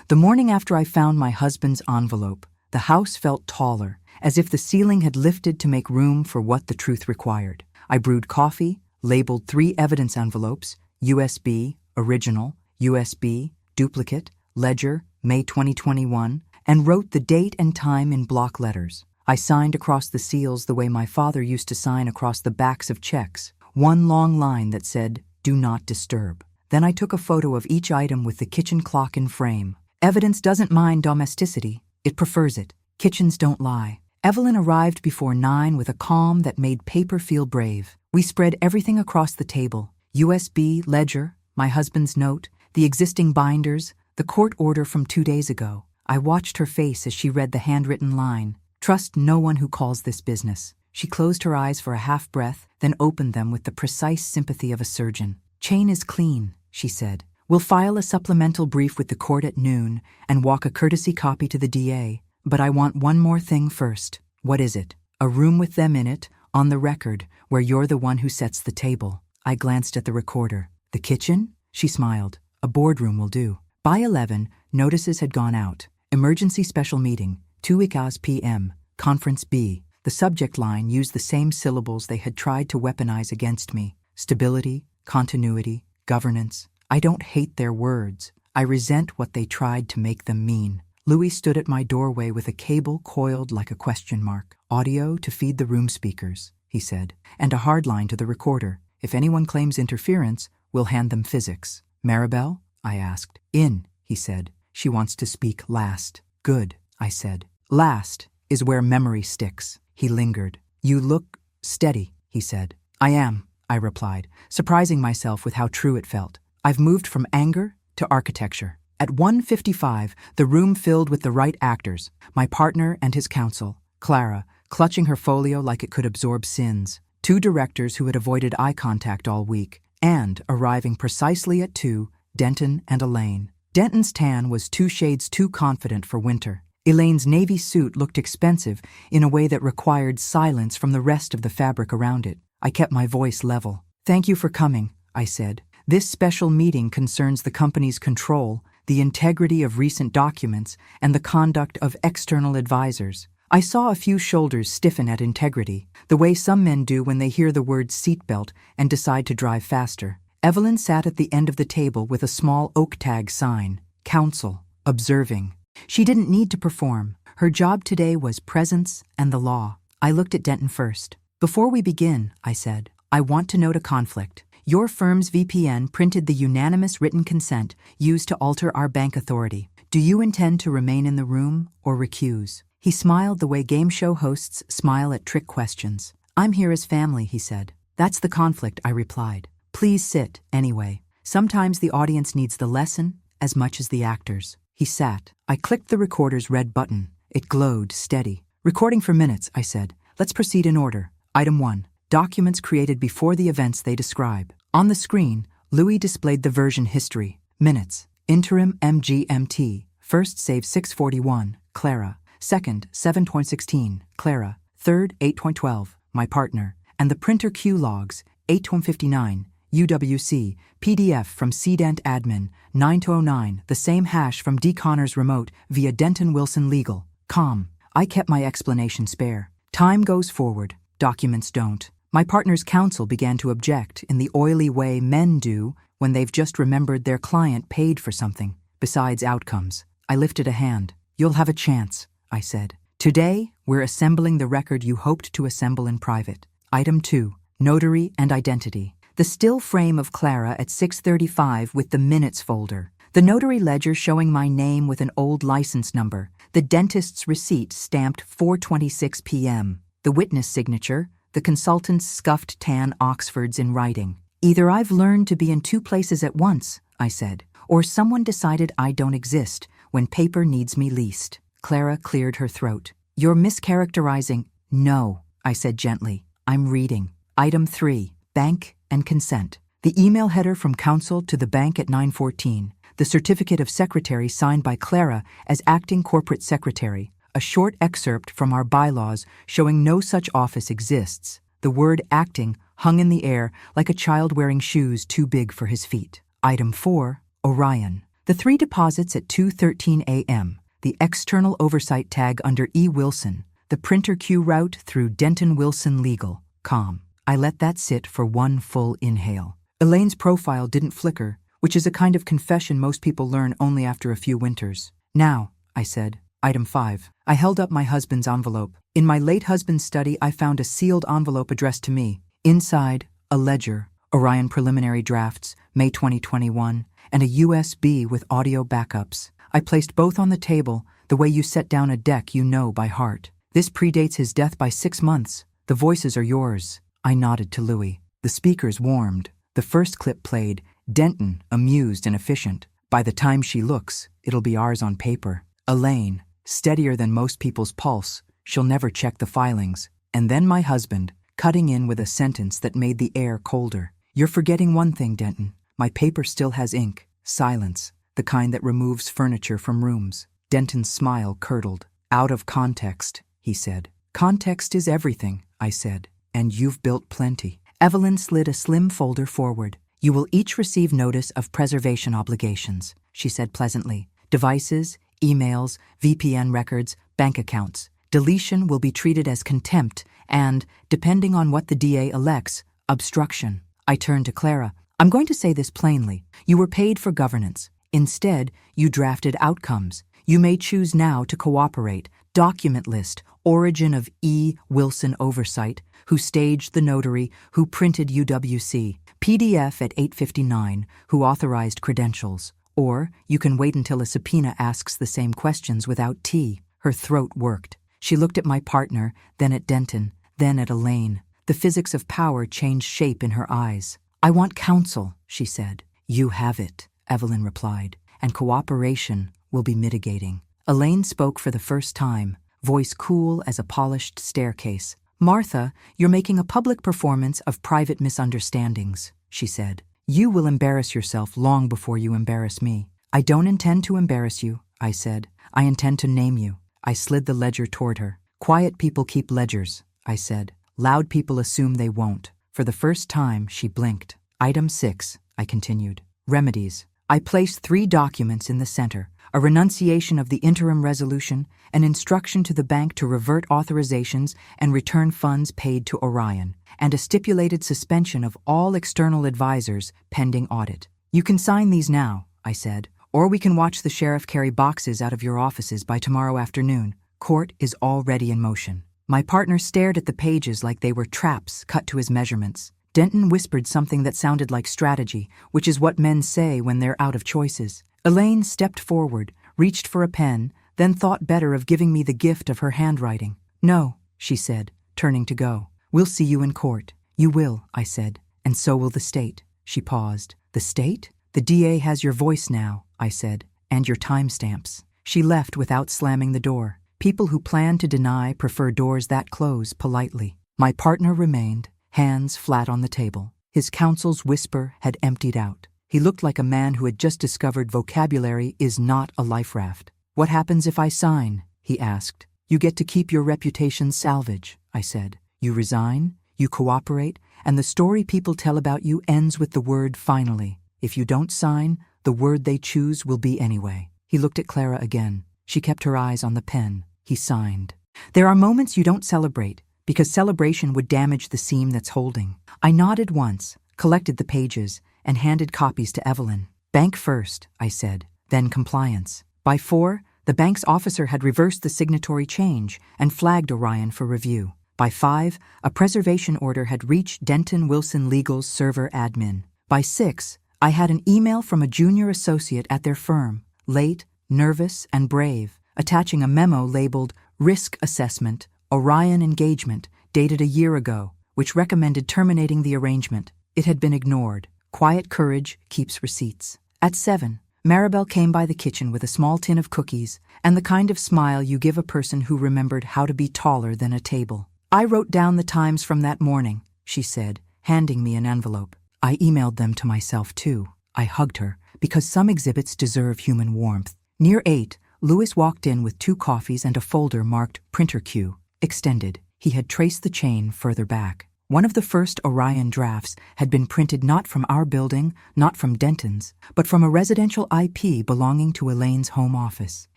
The morning after I found my husband's envelope, the house felt taller, as if the ceiling had lifted to make room for what the truth required. I brewed coffee, labeled 3 evidence envelopes, USB, original, USB, duplicate, ledger, May 2021, and wrote the date and time in block letters. I signed across the seals the way my father used to sign across the backs of checks, one long line that said, "Do not disturb." Then I took a photo of each item with the kitchen clock in frame. Evidence doesn't mind domesticity. It prefers it. Kitchens don't lie. Evelyn arrived before 9 with a calm that made paper feel brave. We spread everything across the table. USB, ledger, my husband's note, the existing binders, the court order from 2 days ago. I watched her face as she read the handwritten line. "Trust no one who calls this business." She closed her eyes for a half breath, then opened them with the precise sympathy of a surgeon. "Chain is clean," she said. "We'll file a supplemental brief with the court at noon and walk a courtesy copy to the DA. But I want one more thing first." "What is it?" A room with them in it, on the record, where you're the one who sets the table. I glanced at the recorder. The kitchen? She smiled. A boardroom will do. By 11, notices had gone out. Emergency special meeting, 2:00 p.m., Conference B. The subject line used the same syllables they had tried to weaponize against me. Stability, continuity, governance. I don't hate their words. I resent what they tried to make them mean. Louis stood at my doorway with a cable coiled like a question mark. Audio to feed the room speakers, he said, and a hard line to the recorder. If anyone claims interference, we'll hand them physics. Maribel? I asked. In, he said. She wants to speak last. Good, I said. Last is where memory sticks. He lingered. You look steady, he said. I am, I replied, surprising myself with how true it felt. I've moved from anger to architecture. At 1:55, the room filled with the right actors, my partner and his counsel, Clara, clutching her folio like it could absorb sins, 2 directors who had avoided eye contact all week, and, arriving precisely at 2, Denton and Elaine. Denton's tan was 2 shades too confident for winter. Elaine's navy suit looked expensive in a way that required silence from the rest of the fabric around it. I kept my voice level. Thank you for coming, I said. This special meeting concerns the company's control, the integrity of recent documents, and the conduct of external advisors. I saw a few shoulders stiffen at integrity, the way some men do when they hear the word seatbelt and decide to drive faster. Evelyn sat at the end of the table with a small oak tag sign, Counsel, Observing. She didn't need to perform. Her job today was presence and the law. I looked at Denton first. Before we begin, I said, I want to note a conflict. Your firm's VPN printed the unanimous written consent used to alter our bank authority. Do you intend to remain in the room or recuse? He smiled the way game show hosts smile at trick questions. I'm here as family, he said. That's the conflict, I replied. Please sit, anyway. Sometimes the audience needs the lesson as much as the actors. He sat. I clicked the recorder's red button. It glowed steady. Recording for minutes, I said. Let's proceed in order. Item 1. Documents created before the events they describe. On the screen, Louis displayed the version history. Minutes. Interim MGMT. First save 6:41. Clara. Second 7:16. Clara. Third 8:12. My partner. And the printer Q logs. 8:59. UWC. PDF from CDent admin. 9:09. The same hash from D. Connor's remote via Denton Wilson Legal. Com. I kept my explanation spare. Time goes forward. Documents don't. My partner's counsel began to object in the oily way men do when they've just remembered their client paid for something, besides outcomes. I lifted a hand. You'll have a chance, I said. Today, we're assembling the record you hoped to assemble in private. Item 2. Notary and identity. The still frame of Clara at 6:35 with the minutes folder. The notary ledger showing my name with an old license number. The dentist's receipt stamped 4:26 p.m. The witness signature. The consultant's scuffed tan Oxfords in writing. Either I've learned to be in 2 places at once, I said, or someone decided I don't exist when paper needs me least. Clara cleared her throat. You're mischaracterizing. No, I said gently. I'm reading. Item 3. Bank and consent. The email header from counsel to the bank at 9:14. The certificate of secretary signed by Clara as acting corporate secretary. A short excerpt from our bylaws showing no such office exists. The word acting hung in the air like a child wearing shoes too big for his feet. Item 4. Orion. The 3 deposits at 2:13 a.m. The external oversight tag under E. Wilson. The printer Q route through Denton Wilson Legal. Com. I let that sit for one full inhale. Elaine's profile didn't flicker, which is a kind of confession most people learn only after a few winters. Now, I said. Item 5. I held up my husband's envelope. In my late husband's study, I found a sealed envelope addressed to me. Inside, a ledger, Orion preliminary drafts, May 2021, and a USB with audio backups. I placed both on the table, the way you set down a deck you know by heart. This predates his death by 6 months. The voices are yours. I nodded to Louis. The speakers warmed. The first clip played, Denton, amused and efficient. By the time she looks, it'll be ours on paper. Elaine, steadier than most people's pulse, she'll never check the filings. And then my husband, cutting in with a sentence that made the air colder. You're forgetting one thing, Denton. My paper still has ink. Silence. The kind that removes furniture from rooms. Denton's smile curdled. Out of context, he said. Context is everything, I said, and you've built plenty. Evelyn slid a slim folder forward. You will each receive notice of preservation obligations, she said pleasantly. Devices, emails, VPN records, bank accounts. Deletion will be treated as contempt and, depending on what the DA elects, obstruction. I turned to Clara. I'm going to say this plainly. You were paid for governance. Instead, you drafted outcomes. You may choose now to cooperate. Document list, origin of E. Wilson oversight, who staged the notary, who printed UWC. PDF at 8:59, who authorized credentials. Or you can wait until a subpoena asks the same questions without T. Her throat worked. She looked at my partner, then at Denton, then at Elaine. The physics of power changed shape in her eyes. I want counsel, she said. You have it, Evelyn replied, and cooperation will be mitigating. Elaine spoke for the first time, voice cool as a polished staircase. Martha, you're making a public performance of private misunderstandings, she said. You will embarrass yourself long before you embarrass me. I don't intend to embarrass you, I said. I intend to name you. I slid the ledger toward her. Quiet people keep ledgers, I said. Loud people assume they won't. For the first time, she blinked. Item 6, I continued. Remedies. I placed 3 documents in the center. A renunciation of the interim resolution, an instruction to the bank to revert authorizations and return funds paid to Orion, and a stipulated suspension of all external advisors pending audit. You can sign these now, I said, or we can watch the sheriff carry boxes out of your offices by tomorrow afternoon. Court is already in motion. My partner stared at the pages like they were traps cut to his measurements. Denton whispered something that sounded like strategy, which is what men say when they're out of choices. Elaine stepped forward, reached for a pen, then thought better of giving me the gift of her handwriting. No, she said, turning to go. We'll see you in court. You will, I said, and so will the state. She paused. The state? The DA has your voice now, I said, and your timestamps. She left without slamming the door. People who plan to deny prefer doors that close politely. My partner remained, hands flat on the table. His counsel's whisper had emptied out. He looked like a man who had just discovered vocabulary is not a life raft. What happens if I sign? He asked. You get to keep your reputation salvage, I said. You resign, you cooperate, and the story people tell about you ends with the word finally. If you don't sign, the word they choose will be anyway. He looked at Clara again. She kept her eyes on the pen. He signed. There are moments you don't celebrate, because celebration would damage the seam that's holding. I nodded once, collected the pages, and handed copies to Evelyn. Bank first, I said, then compliance. By 4, the bank's officer had reversed the signatory change and flagged Orion for review. By 5, a preservation order had reached Denton Wilson Legal's server admin. By 6, I had an email from a junior associate at their firm, late, nervous, and brave, attaching a memo labeled Risk Assessment, Orion Engagement, dated a year ago, which recommended terminating the arrangement. It had been ignored. Quiet courage keeps receipts. At 7, Maribel came by the kitchen with a small tin of cookies and the kind of smile you give a person who remembered how to be taller than a table. I wrote down the times from that morning, she said, handing me an envelope. I emailed them to myself too. I hugged her, because some exhibits deserve human warmth. Near 8, Louis walked in with 2 coffees and a folder marked Printer Queue. Extended. He had traced the chain further back. One of the first Orion drafts had been printed not from our building, not from Denton's, but from a residential IP belonging to Elaine's home office.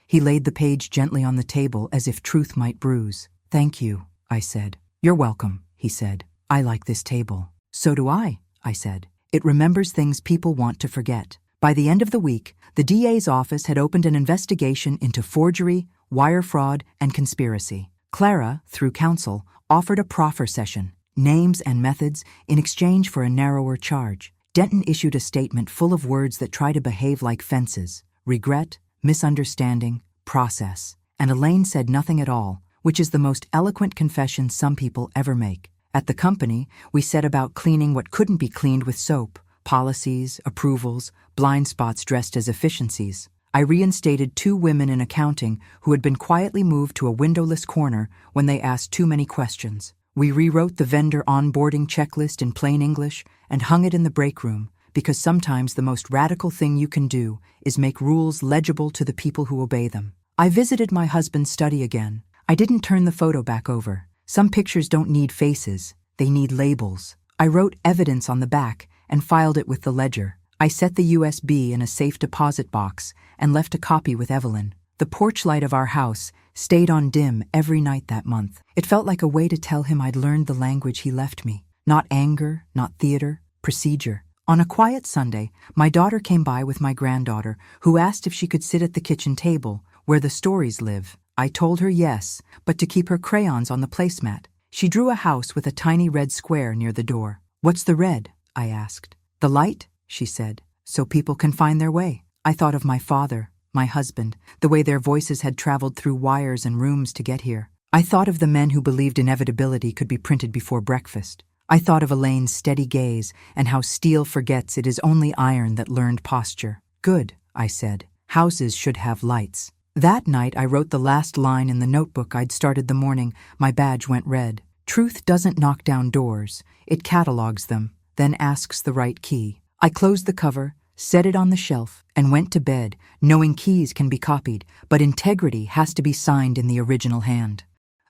He laid the page gently on the table as if truth might bruise. Thank you, I said. You're welcome, he said. I like this table. So do I said. It remembers things people want to forget. By the end of the week, the DA's office had opened an investigation into forgery, wire fraud, and conspiracy. Clara, through counsel, offered a proffer session, names and methods, in exchange for a narrower charge. Denton issued a statement full of words that try to behave like fences: regret, misunderstanding, process. And Elaine said nothing at all, which is the most eloquent confession some people ever make. At the company, we set about cleaning what couldn't be cleaned with soap: policies, approvals, blind spots dressed as efficiencies. I reinstated 2 women in accounting who had been quietly moved to a windowless corner when they asked too many questions. We rewrote the vendor onboarding checklist in plain English and hung it in the break room, because sometimes the most radical thing you can do is make rules legible to the people who obey them. I visited my husband's study again. I didn't turn the photo back over. Some pictures don't need faces, they need labels. I wrote evidence on the back and filed it with the ledger. I set the USB in a safe deposit box and left a copy with Evelyn. The porch light of our house stayed on dim every night that month. It felt like a way to tell him I'd learned the language he left me. Not anger, not theater, procedure. On a quiet Sunday, my daughter came by with my granddaughter, who asked if she could sit at the kitchen table, where the stories live. I told her yes, but to keep her crayons on the placemat. She drew a house with a tiny red square near the door. "What's the red?" I asked. "The light," she said, "so people can find their way." I thought of my father, my husband, the way their voices had traveled through wires and rooms to get here. I thought of the men who believed inevitability could be printed before breakfast. I thought of Elaine's steady gaze and how steel forgets it is only iron that learned posture. "Good," I said. "Houses should have lights." That night I wrote the last line in the notebook I'd started the morning my badge went red. Truth doesn't knock down doors, it catalogs them, then asks the right key. I closed the cover, set it on the shelf, and went to bed, knowing keys can be copied, but integrity has to be signed in the original hand.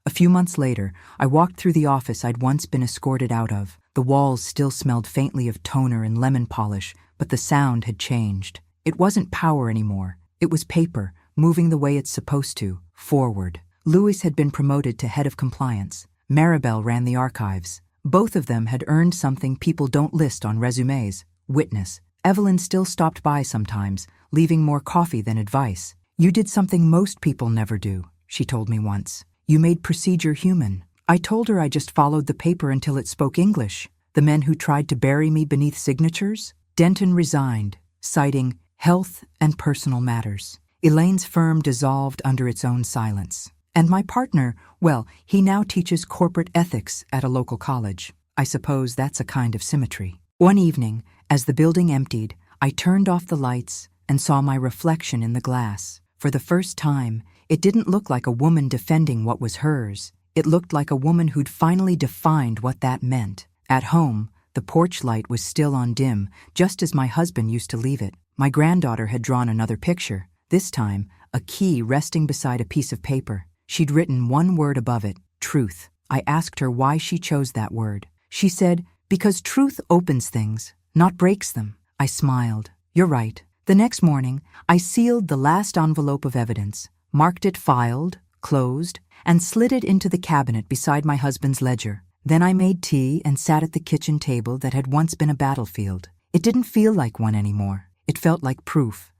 A few months later, I walked through the office I'd once been escorted out of. The walls still smelled faintly of toner and lemon polish, but the sound had changed. It wasn't power anymore. It was paper, moving the way it's supposed to, forward. Louis had been promoted to head of compliance. Maribel ran the archives. Both of them had earned something people don't list on resumes: witness. Evelyn still stopped by sometimes, leaving more coffee than advice. "You did something most people never do," she told me once. "You made procedure human." I told her I just followed the paper until it spoke English. The men who tried to bury me beneath signatures? Denton resigned, citing health and personal matters. Elaine's firm dissolved under its own silence. And my partner, well, he now teaches corporate ethics at a local college. I suppose that's a kind of symmetry. One evening, as the building emptied, I turned off the lights and saw my reflection in the glass. For the first time, it didn't look like a woman defending what was hers. It looked like a woman who'd finally defined what that meant. At home, the porch light was still on dim, just as my husband used to leave it. My granddaughter had drawn another picture, this time a key resting beside a piece of paper. She'd written one word above it, truth. I asked her why she chose that word. She said, "Because truth opens things, not breaks them." I smiled. "You're right." The next morning, I sealed the last envelope of evidence, marked it filed, closed, and slid it into the cabinet beside my husband's ledger. Then I made tea and sat at the kitchen table that had once been a battlefield. It didn't feel like one anymore. It felt like proof.